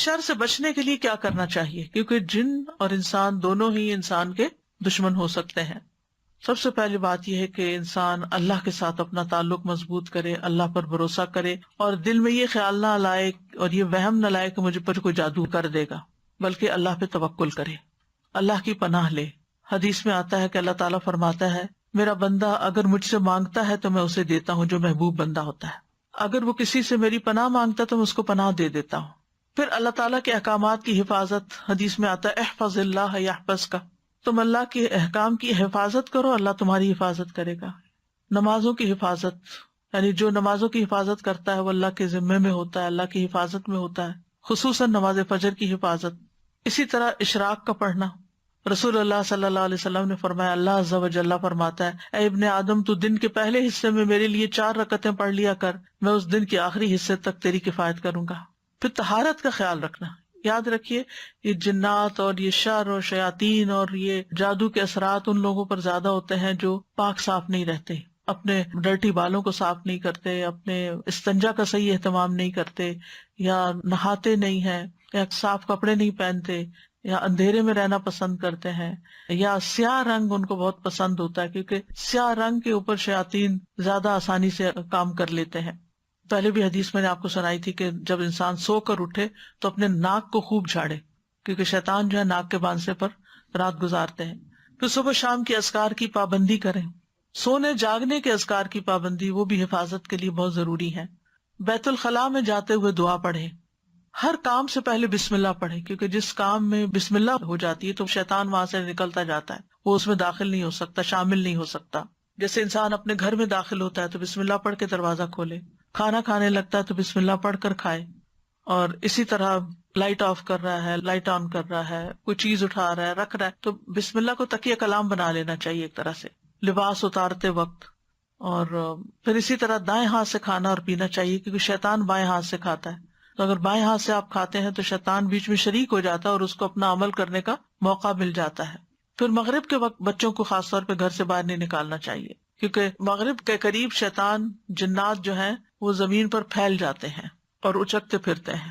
شر سے بچنے کے لیے کیا کرنا چاہیے؟ کیونکہ جن اور انسان دونوں ہی انسان کے دشمن ہو سکتے ہیں. سب سے پہلی بات یہ ہے کہ انسان اللہ کے ساتھ اپنا تعلق مضبوط کرے، اللہ پر بھروسہ کرے، اور دل میں یہ خیال نہ لائے اور یہ وہم نہ لائے کہ مجھے پر کوئی جادو کر دے گا، بلکہ اللہ پہ توکل کرے، اللہ کی پناہ لے. حدیث میں آتا ہے کہ اللہ تعالیٰ فرماتا ہے میرا بندہ اگر مجھ سے مانگتا ہے تو میں اسے دیتا ہوں، جو محبوب بندہ ہوتا ہے. اگر وہ کسی سے میری پناہ مانگتا ہے تو میں اس کو پناہ دے دیتا ہوں. پھر اللہ تعالیٰ کے احکامات کی حفاظت، حدیث میں آتا ہے احفظ اللہ یحفظک، تم اللہ کے احکام کی حفاظت کرو، اللہ تمہاری حفاظت کرے گا. نمازوں کی حفاظت، یعنی جو نمازوں کی حفاظت کرتا ہے وہ اللہ کے ذمے میں ہوتا ہے، اللہ کی حفاظت میں ہوتا ہے، خصوصاً نماز فجر کی حفاظت. اسی طرح اشراق کا پڑھنا، رسول اللہ صلی اللہ علیہ وسلم نے فرمایا، اللہ عز و جل فرماتا ہے اے ابن آدم تو دن کے پہلے حصے میں میرے لیے 4 رکعتیں پڑھ لیا کر، میں اس دن کے آخری حصے تک تیری کفایت کروں گا. پھر طہارت کا خیال رکھنا. یاد رکھیے یہ جنات اور یہ شر اور شیاطین اور یہ جادو کے اثرات ان لوگوں پر زیادہ ہوتے ہیں جو پاک صاف نہیں رہتے، اپنے ڈرٹی بالوں کو صاف نہیں کرتے، اپنے استنجا کا صحیح اہتمام نہیں کرتے، یا نہاتے نہیں ہیں، یا صاف کپڑے نہیں پہنتے، یا اندھیرے میں رہنا پسند کرتے ہیں، یا سیاہ رنگ ان کو بہت پسند ہوتا ہے کیونکہ سیاہ رنگ کے اوپر شیاطین زیادہ آسانی سے کام کر لیتے ہیں. پہلے بھی حدیث میں نے آپ کو سنائی تھی کہ جب انسان سو کر اٹھے تو اپنے ناک کو خوب جھاڑے، کیونکہ شیطان جو ہے ناک کے باندھنے پر رات گزارتے ہیں. پھر صبح شام کی اذکار کی پابندی کریں. سونے جاگنے کے اذکار کی پابندی وہ بھی حفاظت کے لیے بہت ضروری ہے. بیت الخلاء میں جاتے ہوئے دعا پڑھیں. ہر کام سے پہلے بسم اللہ پڑھیں، کیونکہ جس کام میں بسم اللہ ہو جاتی ہے تو شیطان وہاں سے نکلتا جاتا ہے، وہ اس میں داخل نہیں ہو سکتا، شامل نہیں ہو سکتا. جیسے انسان اپنے گھر میں داخل ہوتا ہے تو بسم اللہ پڑھ کے دروازہ کھولے، کھانا کھانے لگتا ہے تو بسم اللہ پڑھ کر کھائے، اور اسی طرح لائٹ آف کر رہا ہے، لائٹ آن کر رہا ہے، کوئی چیز اٹھا رہا ہے، رکھ رہا ہے، تو بسم اللہ کو تکیہ کلام بنا لینا چاہیے ایک طرح سے لباس اتارتے وقت. اور پھر اسی طرح دائیں ہاتھ سے کھانا اور پینا چاہیے، کیونکہ شیطان بائیں ہاتھ سے کھاتا ہے. تو اگر بائیں ہاتھ سے آپ کھاتے ہیں تو شیطان بیچ میں شریک ہو جاتا ہے اور اس کو اپنا عمل کرنے کا موقع مل جاتا ہے. پھر مغرب کے وقت بچوں کو خاص طور پہ گھر سے باہر نہیں نکالنا چاہیے، کیونکہ مغرب کے قریب شیطان جنات جو ہیں وہ زمین پر پھیل جاتے ہیں اور اچکتے پھرتے ہیں.